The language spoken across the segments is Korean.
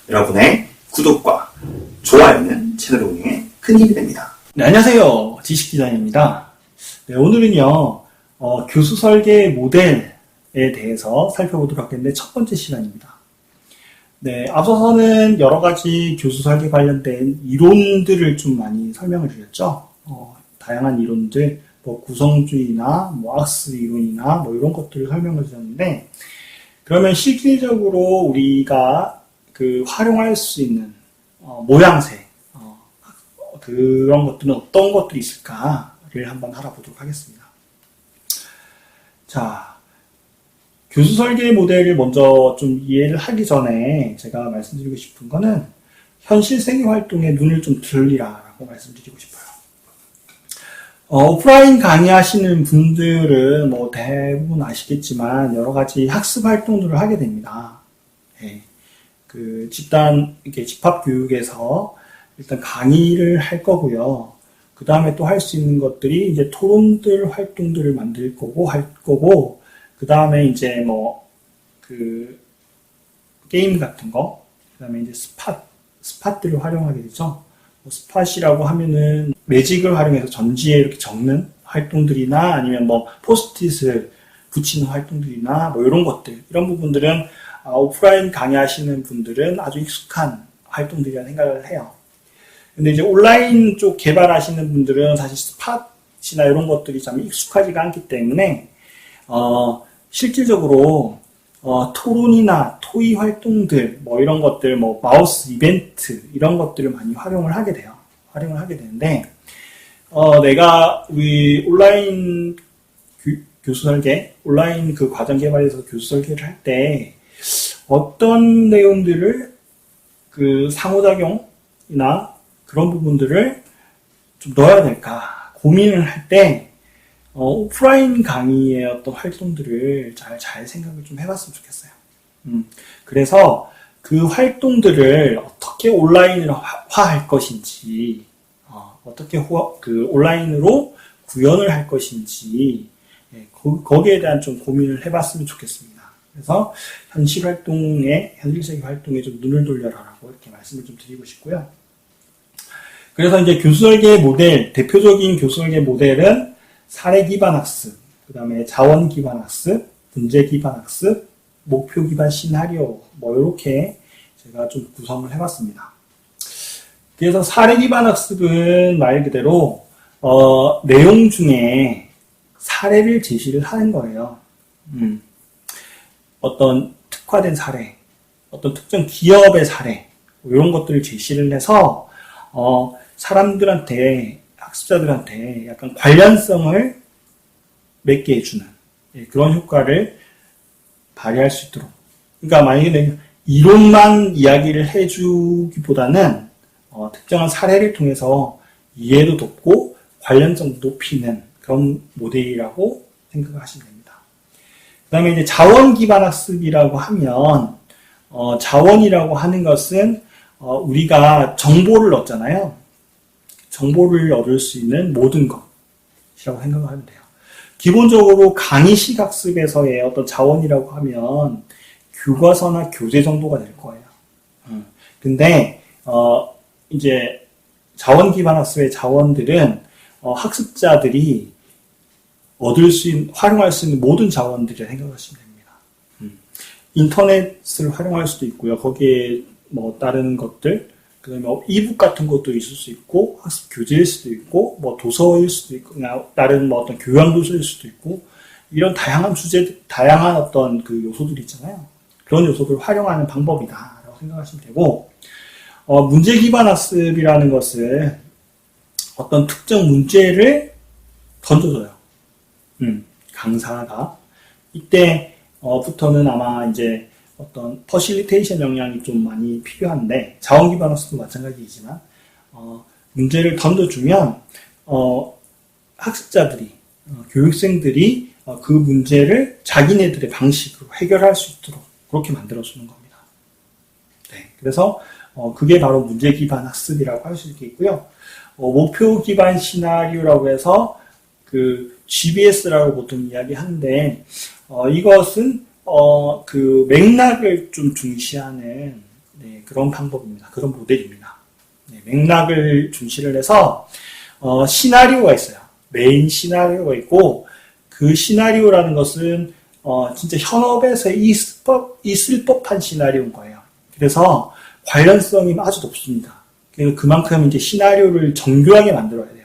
여러분의 구독과 좋아요는 채널 운영에 큰 힘이 됩니다. 네, 안녕하세요. 지식디자인입니다. 네, 오늘은요, 교수 설계 모델에 대해서 살펴보도록 하겠는데, 첫 번째 시간입니다. 네, 앞서서는 여러 가지 교수 설계 관련된 이론들을 좀 많이 설명을 드렸죠. 다양한 이론들, 구성주의나, 학습 이론이나, 이런 것들을 설명을 드렸는데, 그러면 실질적으로 우리가 활용할 수 있는, 모양새, 그런 것들은 어떤 것들이 있을까를 한번 알아보도록 하겠습니다. 자, 교수 설계 모델을 먼저 좀 이해를 하기 전에 제가 말씀드리고 싶은 거는 현실 세계 활동에 눈을 좀 들리라라고 말씀드리고 싶어요. 오프라인 강의하시는 분들은 대부분 아시겠지만 여러 가지 학습 활동들을 하게 됩니다. 네. 집합교육에서 일단 강의를 할 거고요. 그 다음에 또 할 수 있는 것들이 이제 토론들 활동들을 만들 거고, 그 다음에 이제 게임 같은 거, 그 다음에 이제 스팟들을 활용하게 되죠. 스팟이라고 하면은 매직을 활용해서 전지에 이렇게 적는 활동들이나 아니면 포스트잇을 붙이는 활동들이나 이런 것들, 이런 부분들은 오프라인 강의하시는 분들은 아주 익숙한 활동들이라 생각을 해요. 근데 이제 온라인 쪽 개발하시는 분들은 사실 스팟이나 이런 것들이 참 익숙하지가 않기 때문에, 실질적으로, 토론이나 토의 활동들, 이런 것들, 마우스 이벤트, 이런 것들을 많이 활용을 하게 돼요. 활용을 하게 되는데, 내가 우리 온라인 교수 설계, 온라인 과정 개발에서 교수 설계를 할 때, 어떤 내용들을 상호작용이나 그런 부분들을 좀 넣어야 될까 고민을 할 때 오프라인 강의의 어떤 활동들을 잘 생각을 좀 해봤으면 좋겠어요. 그래서 그 활동들을 어떻게 온라인화할 것인지, 어떻게 온라인으로 구현을 할 것인지, 거기에 대한 좀 고민을 해봤으면 좋겠습니다. 그래서 현실 세계 활동에 좀 눈을 돌려라라고 이렇게 말씀을 좀 드리고 싶고요. 그래서 이제 교수 설계 모델, 대표적인 교수 설계 모델은 사례 기반 학습, 그 다음에 자원 기반 학습, 문제 기반 학습, 목표 기반 시나리오, 이렇게 제가 좀 구성을 해봤습니다. 그래서 사례 기반 학습은 말 그대로, 내용 중에 사례를 제시를 하는 거예요. 어떤 특화된 사례, 어떤 특정 기업의 사례, 이런 것들을 제시를 해서, 학습자들한테 약간 관련성을 맺게 해주는, 그런 효과를 발휘할 수 있도록. 그러니까 만약에 이론만 이야기를 해주기보다는, 특정한 사례를 통해서 이해도 돕고 관련성도 높이는 그런 모델이라고 생각하시면 됩니다. 그 다음에 이제 자원 기반 학습이라고 하면, 자원이라고 하는 것은, 우리가 정보를 얻잖아요. 정보를 얻을 수 있는 모든 것이라고 생각하면 돼요. 기본적으로 강의식 학습에서의 어떤 자원이라고 하면, 교과서나 교재 정도가 될 거예요. 근데, 이제, 자원 기반 학습의 자원들은, 학습자들이 활용할 수 있는 모든 자원들을 생각하시면 됩니다. 인터넷을 활용할 수도 있고요. 거기에 다른 것들, 그 다음에 이북 같은 것도 있을 수 있고, 학습 교재일 수도 있고, 도서일 수도 있고, 다른 어떤 교양 도서일 수도 있고, 이런 다양한 다양한 어떤 요소들이 있잖아요. 그런 요소들을 활용하는 방법이다라고 생각하시면 되고, 문제 기반 학습이라는 것은 어떤 특정 문제를 던져줘요. 강사가. 이때부터는 아마 이제 어떤 퍼실리테이션 역량이 좀 많이 필요한데, 자원 기반 학습도 마찬가지이지만, 문제를 던져주면, 학습자들이, 교육생들이 그 문제를 자기네들의 방식으로 해결할 수 있도록 그렇게 만들어주는 겁니다. 네. 그래서, 그게 바로 문제 기반 학습이라고 할 수 있겠고요. 목표 기반 시나리오라고 해서 그 GBS라고 보통 이야기하는데 이것은 그 맥락을 좀 중시하는 네, 그런 방법입니다. 그런 모델입니다. 네, 맥락을 중시를 해서 시나리오가 있어요. 메인 시나리오가 있고 그 시나리오라는 것은 진짜 현업에서 있을 법한 시나리오인 거예요. 그래서 관련성이 아주 높습니다. 그만큼 이제 시나리오를 정교하게 만들어야 돼요.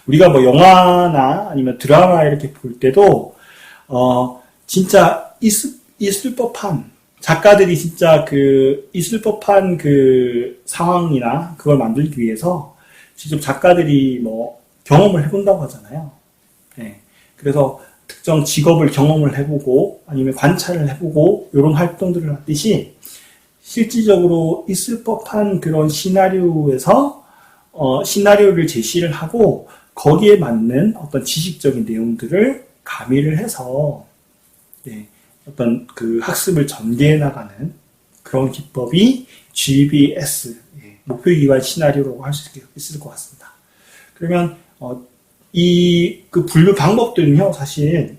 우리가 뭐 영화나 아니면 드라마 이렇게 볼 때도 진짜 있을 법한 작가들이 진짜 그 있을 법한 그 상황이나 그걸 만들기 위해서 직접 작가들이 뭐 경험을 해본다고 하잖아요. 네. 그래서 특정 직업을 경험을 해보고 아니면 관찰을 해보고 이런 활동들을 하듯이 실질적으로 있을 법한 그런 시나리오에서 시나리오를 제시를 하고 거기에 맞는 어떤 지식적인 내용들을 가미를 해서 네, 어떤 그 학습을 전개해 나가는 그런 기법이 GBS 목표 기반 시나리오라고 할 수 있을 것 같습니다. 그러면 이 그 분류 방법들은요 사실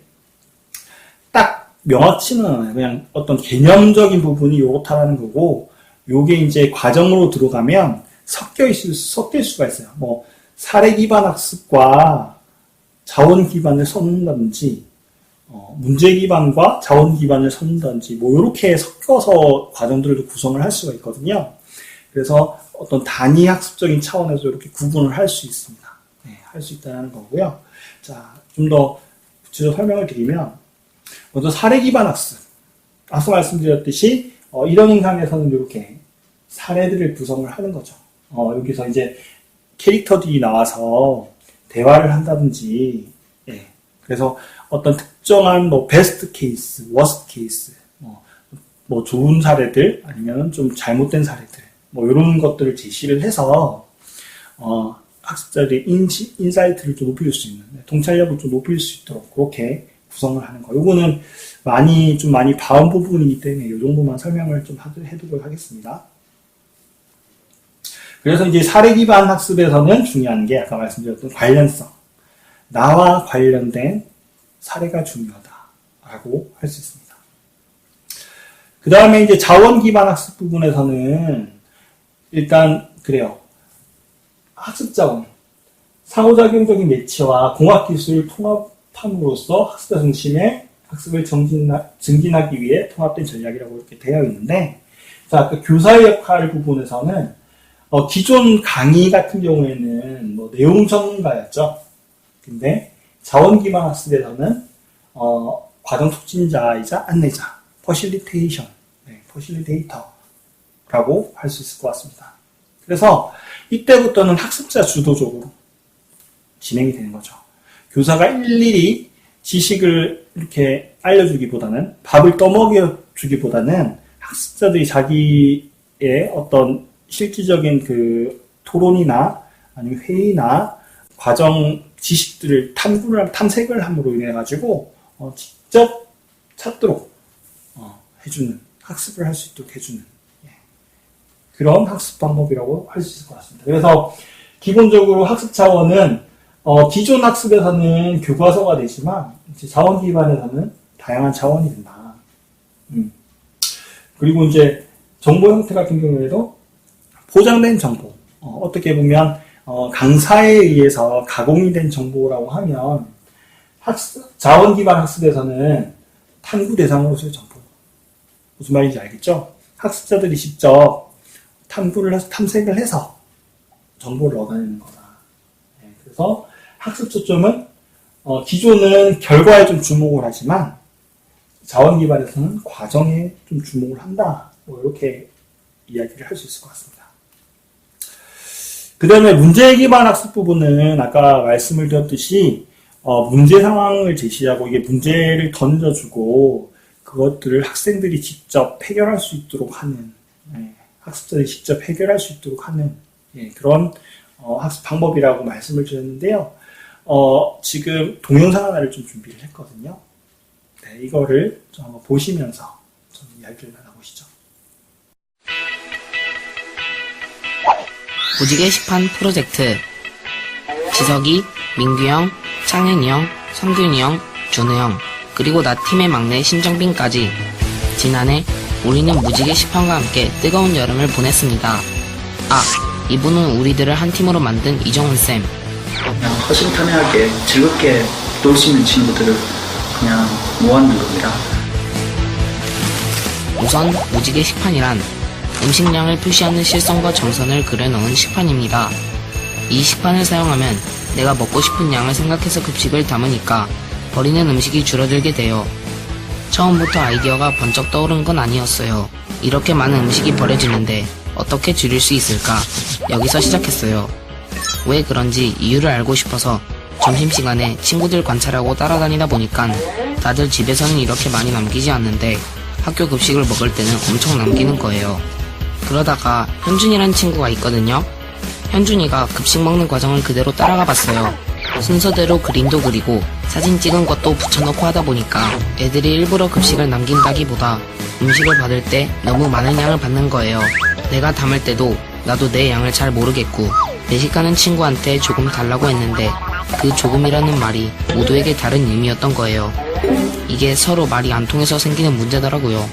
딱 명확치는 않아요. 그냥 어떤 개념적인 부분이 요렇다라는 거고 요게 이제 과정으로 들어가면 섞일 수가 있어요. 뭐 사례 기반 학습과 자원 기반을 섞는다든지 문제 기반과 자원 기반을 섞는다든지 뭐 이렇게 섞어서 과정들도 구성을 할 수가 있거든요. 그래서 어떤 단위 학습적인 차원에서 이렇게 구분을 할 수 있습니다. 네, 할 수 있다는 거고요. 자, 좀 더 구체적으로 설명을 드리면 먼저 사례 기반 학습. 앞서 말씀드렸듯이 이런 강의에서는 이렇게 사례들을 구성을 하는 거죠. 여기서 이제 캐릭터들이 나와서 대화를 한다든지, 예. 그래서 어떤 특정한 뭐 베스트 케이스, 워스트 케이스, 뭐 좋은 사례들 아니면 좀 잘못된 사례들, 뭐 이런 것들을 제시를 해서 학습자들의 인사이트를 좀 높일 수 있는, 통찰력을 좀 높일 수 있도록 그렇게 구성을 하는 거. 요거는 좀 많이 봐온 부분이기 때문에 이 정도만 설명을 좀 해두도록 하겠습니다. 그래서 이제 사례 기반 학습에서는 중요한 게 아까 말씀드렸던 관련성. 나와 관련된 사례가 중요하다라고 할 수 있습니다. 그 다음에 이제 자원 기반 학습 부분에서는 일단 그래요. 학습 자원. 상호작용적인 매치와 공학기술을 통합함으로써 학습자 중심의 학습을 증진하기 위해 통합된 전략이라고 이렇게 되어 있는데, 자, 그 교사의 역할 부분에서는 기존 강의 같은 경우에는 뭐 내용 전문가였죠. 근데 자원 기반 학습에서는 과정 촉진자이자 안내자, 퍼실리테이션, 퍼실리테이터라고 할 수 있을 것 같습니다. 그래서 이때부터는 학습자 주도적으로 진행이 되는 거죠. 교사가 일일이 지식을 이렇게 알려주기보다는 밥을 떠먹여주기보다는 학습자들이 자기의 어떤 실질적인 그 토론이나 아니면 회의나 과정 지식들을 탐색을 함으로 인해 가지고 직접 찾도록 해주는 학습을 할 수 있도록 해주는 그런 학습 방법이라고 할 수 있을 것 같습니다. 그래서 기본적으로 학습 차원은 기존 학습에서는 교과서가 되지만 이제 자원 기반에서는 다양한 차원이 된다. 그리고 이제 정보 형태 같은 경우에도 포장된 정보, 어떻게 보면 강사에 의해서 가공이 된 정보라고 하면 자원 기반 학습에서는 탐구 대상으로서의 정보. 무슨 말인지 알겠죠? 학습자들이 직접 탐구를 해서 탐색을 해서 정보를 얻어내는 거다. 네, 그래서 학습 초점은 기존은 결과에 좀 주목을 하지만 자원 기반에서는 과정에 좀 주목을 한다. 뭐 이렇게 이야기를 할 수 있을 것 같습니다. 그 다음에 문제 기반 학습 부분은 아까 말씀을 드렸듯이 문제 상황을 제시하고 이게 문제를 던져주고 그것들을 학생들이 직접 해결할 수 있도록 하는 학습자들이 직접 해결할 수 있도록 하는 그런 학습 방법이라고 말씀을 드렸는데요. 지금 동영상 하나를 좀 준비를 했거든요. 네, 이거를 좀 한번 보시면서 좀 이야기를 나눠보시죠. 오직의 시판 프로젝트 지석이, 민규형, 창현이 형, 성균이 형, 준우 형, 그리고 나 팀의 막내 신정빈까지 지난해 우리는 무지개 시판과 함께 뜨거운 여름을 보냈습니다. 아, 이분은 우리들을 한 팀으로 만든 이정훈쌤. 그냥 허심탄회하게 즐겁게 놀 수 있는 친구들을 그냥 모았는 겁니다. 우선 무지개 식판이란 음식량을 표시하는 실선과 정선을 그려넣은 식판입니다. 이 식판을 사용하면 내가 먹고 싶은 양을 생각해서 급식을 담으니까 버리는 음식이 줄어들게 돼요. 처음부터 아이디어가 번쩍 떠오른 건 아니었어요. 이렇게 많은 음식이 버려지는데 어떻게 줄일 수 있을까? 여기서 시작했어요. 왜 그런지 이유를 알고 싶어서 점심시간에 친구들 관찰하고 따라다니다 보니까 다들 집에서는 이렇게 많이 남기지 않는데 학교 급식을 먹을 때는 엄청 남기는 거예요. 그러다가 현준이란 친구가 있거든요. 현준이가 급식 먹는 과정을 그대로 따라가 봤어요. 순서대로 그림도 그리고 사진 찍은 것도 붙여넣고 하다 보니까 애들이 일부러 급식을 남긴다기보다 음식을 받을 때 너무 많은 양을 받는 거예요. 내가 담을 때도 나도 내 양을 잘 모르겠고 내식가는 친구한테 조금 달라고 했는데 그 조금이라는 말이 모두에게 다른 의미였던 거예요. 이게 서로 말이 안 통해서 생기는 문제더라고요.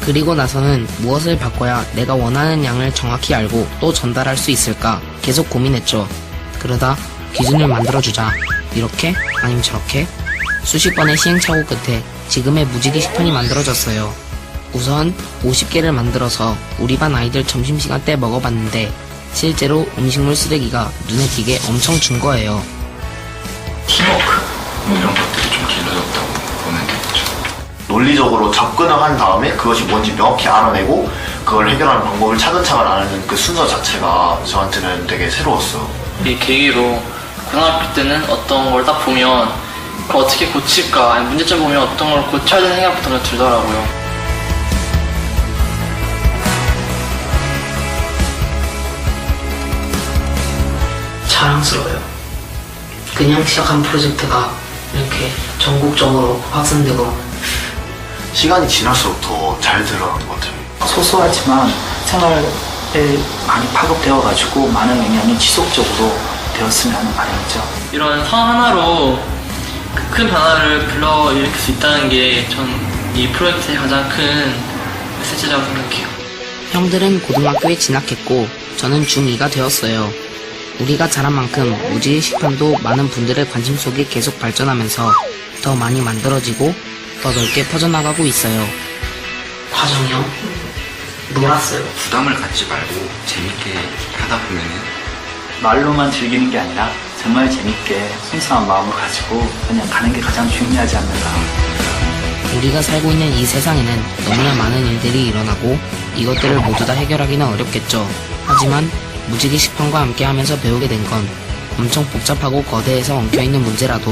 그리고 나서는 무엇을 바꿔야 내가 원하는 양을 정확히 알고 또 전달할 수 있을까 계속 고민했죠. 그러다 기준을 만들어주자. 이렇게? 아니면 저렇게? 수십 번의 시행착오 끝에 지금의 무지개 식판이 만들어졌어요. 우선 50개를 만들어서 우리 반 아이들 점심시간 때 먹어봤는데 실제로 음식물 쓰레기가 눈에 띄게 엄청 준 거예요. 팀워크 이런 것들이 좀 길러졌다고 보면 되겠죠. 논리적으로 접근을 한 다음에 그것이 뭔지 명확히 알아내고 그걸 해결하는 방법을 차근차근 아는 그 순서 자체가 저한테는 되게 새로웠어요. 이 계기로 고등학교 때는 어떤 걸 딱 보면 그걸 어떻게 고칠까, 아니 문제점 보면 어떤 걸 고쳐야 되는 생각부터 먼저 들더라고요. 자랑스러워요. 그냥 시작한 프로젝트가 이렇게 전국적으로 확산되고 시간이 지날수록 더 잘 드러나는 것 같아요. 소소하지만 생활에 많이 파급되어가지고 많은 영향이 지속적으로 되었으면 하는 바람이죠. 이런 상황 하나로 큰 변화를 불러일으킬 수 있다는 게 전 이 프로젝트의 가장 큰 메시지라고 생각해요. 형들은 고등학교에 진학했고 저는 중2가 되었어요. 우리가 자란 만큼 무지개 식판도 많은 분들의 관심 속에 계속 발전하면서 더 많이 만들어지고 더 넓게 퍼져나가고 있어요. 과정이요? 놀았어요. 부담을 갖지 말고 재밌게 하다 보면은 말로만 즐기는 게 아니라 정말 재밌게 순수한 마음을 가지고 그냥 가는 게 가장 중요하지 않는가. 우리가 살고 있는 이 세상에는 너무나 많은 일들이 일어나고 이것들을 모두 다 해결하기는 어렵겠죠. 하지만 무지개 식판과 함께 하면서 배우게 된 건 엄청 복잡하고 거대해서 엉켜있는 문제라도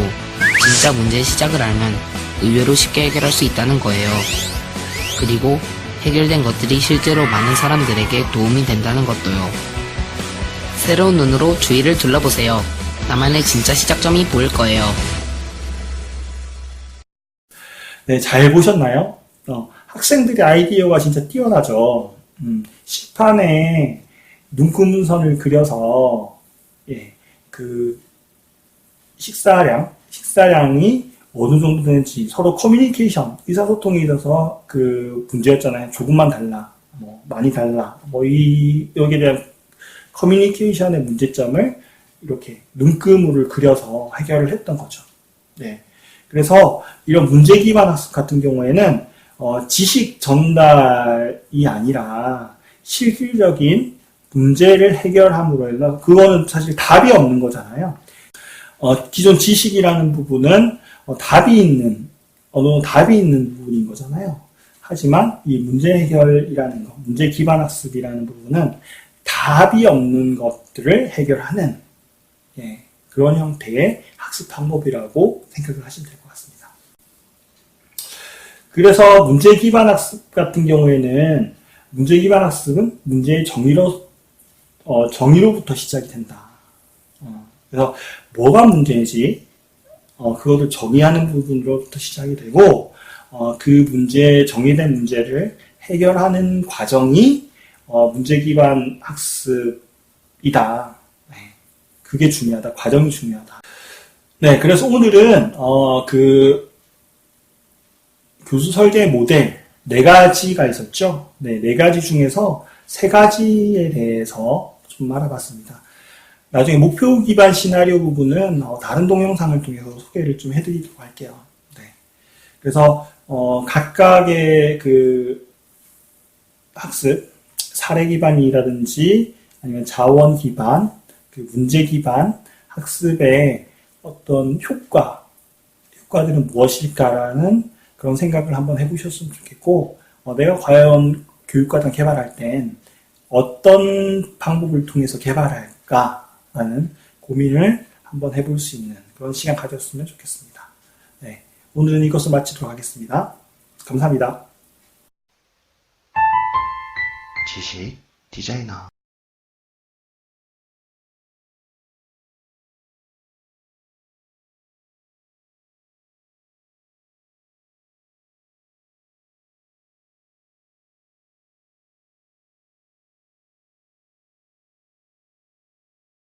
진짜 문제의 시작을 알면 의외로 쉽게 해결할 수 있다는 거예요. 그리고 해결된 것들이 실제로 많은 사람들에게 도움이 된다는 것도요. 새로운 눈으로 주위를 둘러보세요. 나만의 진짜 시작점이 보일 거예요. 네, 잘 보셨나요? 학생들의 아이디어가 진짜 뛰어나죠. 식판에 눈금선을 그려서, 예, 그, 식사량이 어느 정도 되는지 서로 커뮤니케이션, 의사소통에 있어서 그 문제였잖아요. 조금만 달라, 뭐, 많이 달라, 뭐, 여기에 대한 커뮤니케이션의 문제점을 이렇게 눈금을 그려서 해결을 했던 거죠. 네. 그래서 이런 문제 기반 학습 같은 경우에는 지식 전달이 아니라 실질적인 문제를 해결함으로 해서 그거는 사실 답이 없는 거잖아요. 기존 지식이라는 부분은 답이 있는 부분인 거잖아요. 하지만 이 문제 해결이라는 거, 문제 기반 학습이라는 부분은 답이 없는 것들을 해결하는 그런 형태의 학습 방법이라고 생각을 하시면 될 것 같습니다. 그래서 문제 기반 학습 같은 경우에는 문제 기반 학습은 문제의 정의로부터 시작이 된다. 그래서 뭐가 문제인지 그것을 정의하는 부분으로부터 시작이 되고 그 정의된 문제를 해결하는 과정이 문제 기반 학습이다. 그게 중요하다. 과정이 중요하다. 네, 그래서 오늘은 그 교수 설계 모델 4가지가 있었죠. 네, 4가지 중에서 3가지에 대해서 좀 알아봤습니다. 나중에 목표 기반 시나리오 부분은 다른 동영상을 통해서 소개를 좀 해드리도록 할게요. 네. 그래서 각각의 그 학습 사례 기반이라든지 아니면 자원 기반, 그 문제 기반 학습의 어떤 효과들은 무엇일까라는 그런 생각을 한번 해보셨으면 좋겠고, 내가 과연 교육과정 개발할 땐 어떤 방법을 통해서 개발할까라는 고민을 한번 해볼 수 있는 그런 시간 가졌으면 좋겠습니다. 네, 오늘은 이것을 마치도록 하겠습니다. 감사합니다. 지식 디자이너